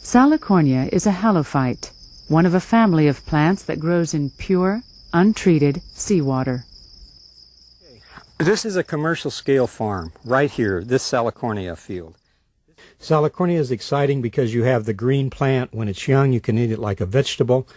Salicornia is a halophyte, one of a family of plants that grows in pure, untreated seawater. This is a commercial scale farm right here, this Salicornia field. Salicornia is exciting because you have the green plant. When it's young, you can eat it like a vegetable.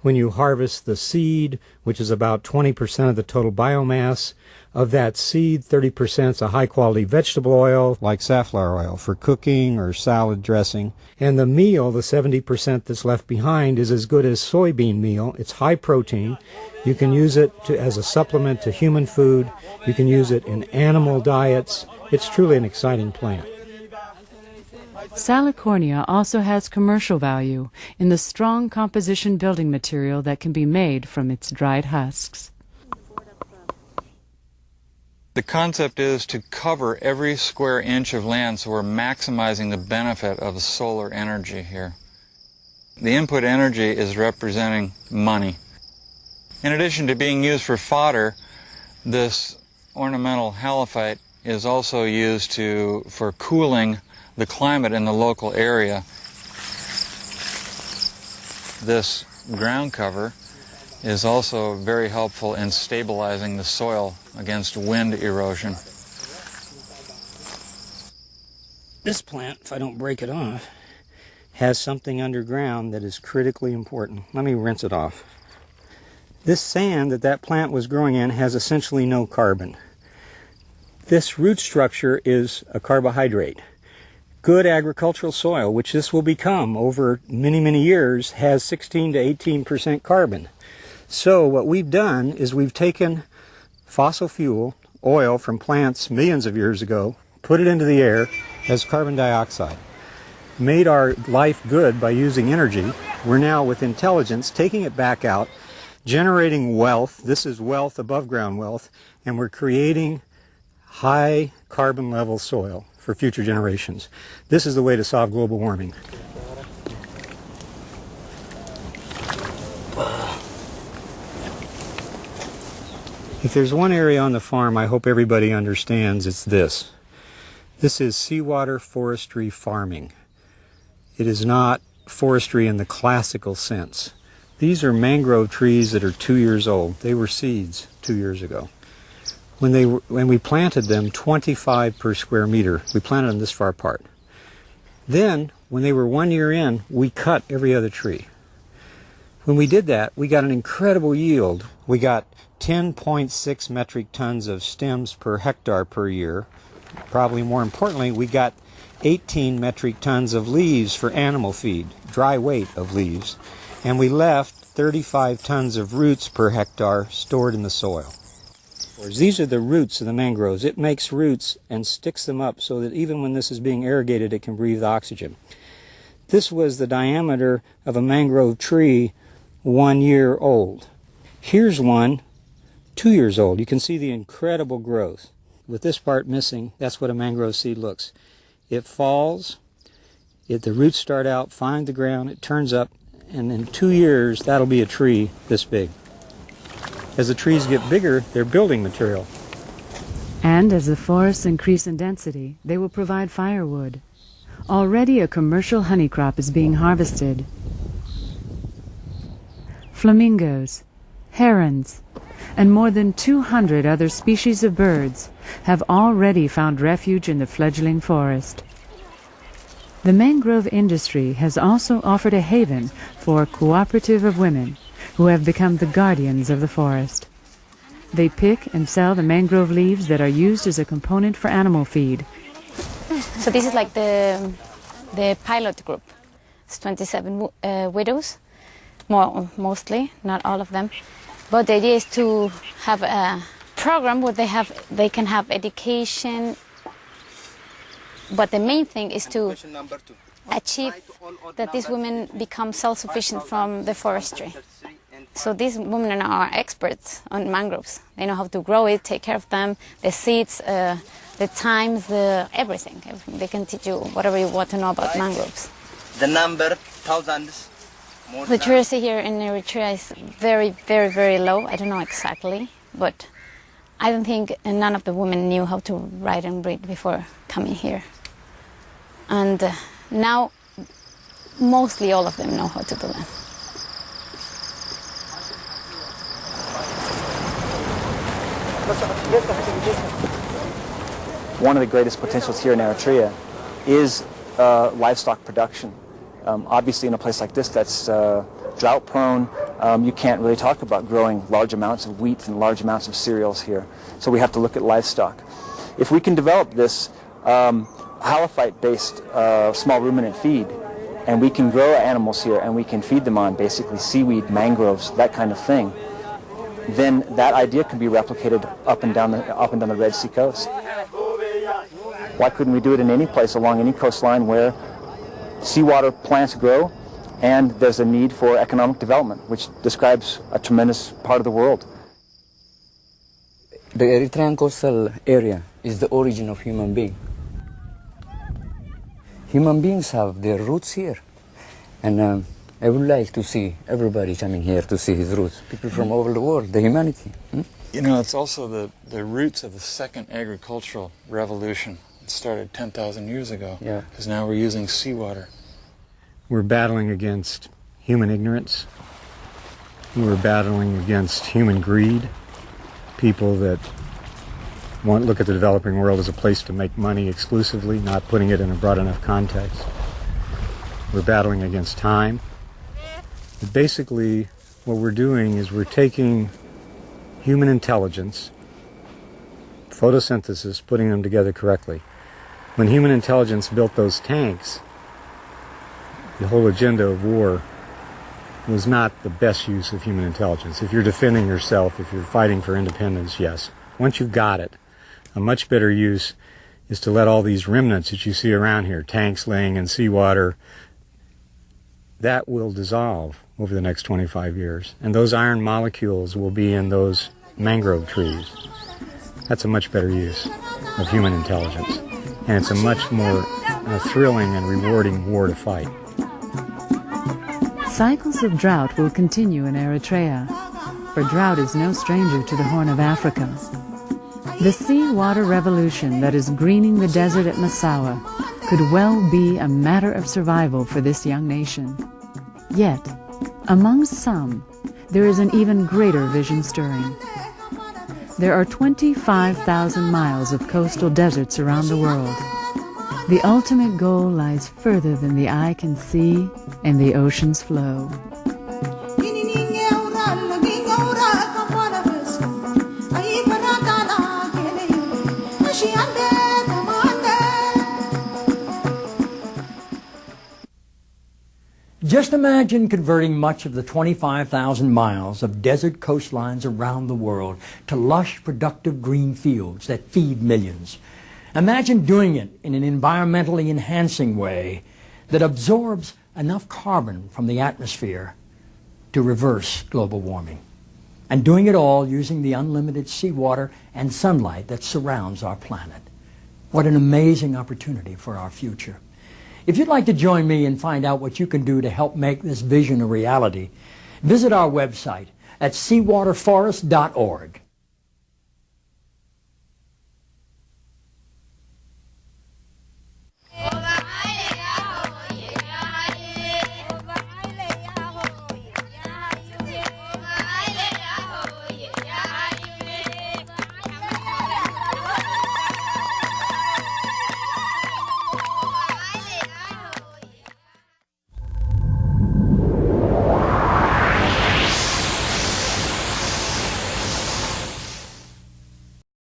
When you harvest the seed, which is about 20% of the total biomass, of that seed, 30% is a high-quality vegetable oil, like safflower oil, for cooking or salad dressing. And the meal, the 70% that's left behind, is as good as soybean meal. It's high protein. You can use it as a supplement to human food. You can use it in animal diets. It's truly an exciting plant. Salicornia also has commercial value in the strong composition building material that can be made from its dried husks. The concept is to cover every square inch of land, so we're maximizing the benefit of solar energy here. The input energy is representing money. In addition to being used for fodder, this ornamental halophyte is also used for cooling the climate in the local area. This ground cover is also very helpful in stabilizing the soil against wind erosion. This plant, if I don't break it off, has something underground that is critically important. Let me rinse it off. This sand that plant was growing in has essentially no carbon. This root structure is a carbohydrate. Good agricultural soil, which this will become over many, many years, has 16 to 18% carbon. So what we've done is we've taken fossil fuel, oil from plants millions of years ago, put it into the air as carbon dioxide, made our life good by using energy. We're now, with intelligence, taking it back out, generating wealth. This is wealth, above ground wealth, and we're creating high carbon level soil for future generations. This is the way to solve global warming. If there's one area on the farm I hope everybody understands, it's this. This is seawater forestry farming. It is not forestry in the classical sense. These are mangrove trees that are 2 years old. They were seeds 2 years ago. When we planted them, 25 per square meter, we planted them this far apart. Then, when they were 1 year in, we cut every other tree. When we did that, we got an incredible yield. We got 10.6 metric tons of stems per hectare per year. Probably more importantly, we got 18 metric tons of leaves for animal feed, dry weight of leaves. And we left 35 tons of roots per hectare stored in the soil. These are the roots of the mangroves. It makes roots and sticks them up so that even when this is being irrigated, it can breathe oxygen. This was the diameter of a mangrove tree 1 year old. Here's one 2 years old. You can see the incredible growth. With this part missing, that's what a mangrove seed looks. It falls, the roots start out, find the ground, it turns up, and in 2 years, that'll be a tree this big. As the trees get bigger, they're building material. And as the forests increase in density, they will provide firewood. Already a commercial honey crop is being harvested. Flamingos, herons, and more than 200 other species of birds have already found refuge in the fledgling forest. The mangrove industry has also offered a haven for a cooperative of women who have become the guardians of the forest. They pick and sell the mangrove leaves that are used as a component for animal feed. So this is like the pilot group. It's 27 widows, mostly, not all of them. But the idea is to have a program where they can have education. But the main thing is to achieve that these women become self-sufficient from the forestry. So these women are experts on mangroves. They know how to grow it, take care of them, the seeds, the times, everything. They can teach you whatever you want to know about mangroves. The number, thousands. Literacy here in Eritrea is very, very, very low. I don't know exactly, but I don't think none of the women knew how to write and read before coming here. And now, mostly all of them know how to do that. One of the greatest potentials here in Eritrea is livestock production. Obviously in a place like this that's drought prone, you can't really talk about growing large amounts of wheat and large amounts of cereals here. So we have to look at livestock. If we can develop this halophyte-based small ruminant feed, and we can grow animals here and we can feed them on basically seaweed, mangroves, that kind of thing, then that idea can be replicated up and down the Red Sea coast. Why couldn't we do it in any place along any coastline where seawater plants grow and there's a need for economic development, which describes a tremendous part of the world? The Eritrean coastal area is the origin of human being. Human beings have their roots here, and I would like to see everybody coming here to see his roots. People from all over the world, the humanity. You know, it's also the roots of the second agricultural revolution. It started 10,000 years ago, because now we're using seawater. We're battling against human ignorance. We're battling against human greed. People that look at the developing world as a place to make money exclusively, not putting it in a broad enough context. We're battling against time. But basically, what we're doing is we're taking human intelligence, photosynthesis, putting them together correctly. When human intelligence built those tanks, the whole agenda of war was not the best use of human intelligence. If you're defending yourself, if you're fighting for independence, yes. Once you've got it, a much better use is to let all these remnants that you see around here, tanks laying in seawater, that will dissolve over the next 25 years. And those iron molecules will be in those mangrove trees. That's a much better use of human intelligence. And it's a much more thrilling and rewarding war to fight. Cycles of drought will continue in Eritrea, for drought is no stranger to the Horn of Africa. The seawater revolution that is greening the desert at Massawa could well be a matter of survival for this young nation. Yet, among some, there is an even greater vision stirring. There are 25,000 miles of coastal deserts around the world. The ultimate goal lies further than the eye can see and the ocean's flow. Just imagine converting much of the 25,000 miles of desert coastlines around the world to lush, productive green fields that feed millions. Imagine doing it in an environmentally enhancing way that absorbs enough carbon from the atmosphere to reverse global warming. And doing it all using the unlimited seawater and sunlight that surrounds our planet. What an amazing opportunity for our future. If you'd like to join me and find out what you can do to help make this vision a reality, visit our website at seawaterforest.org.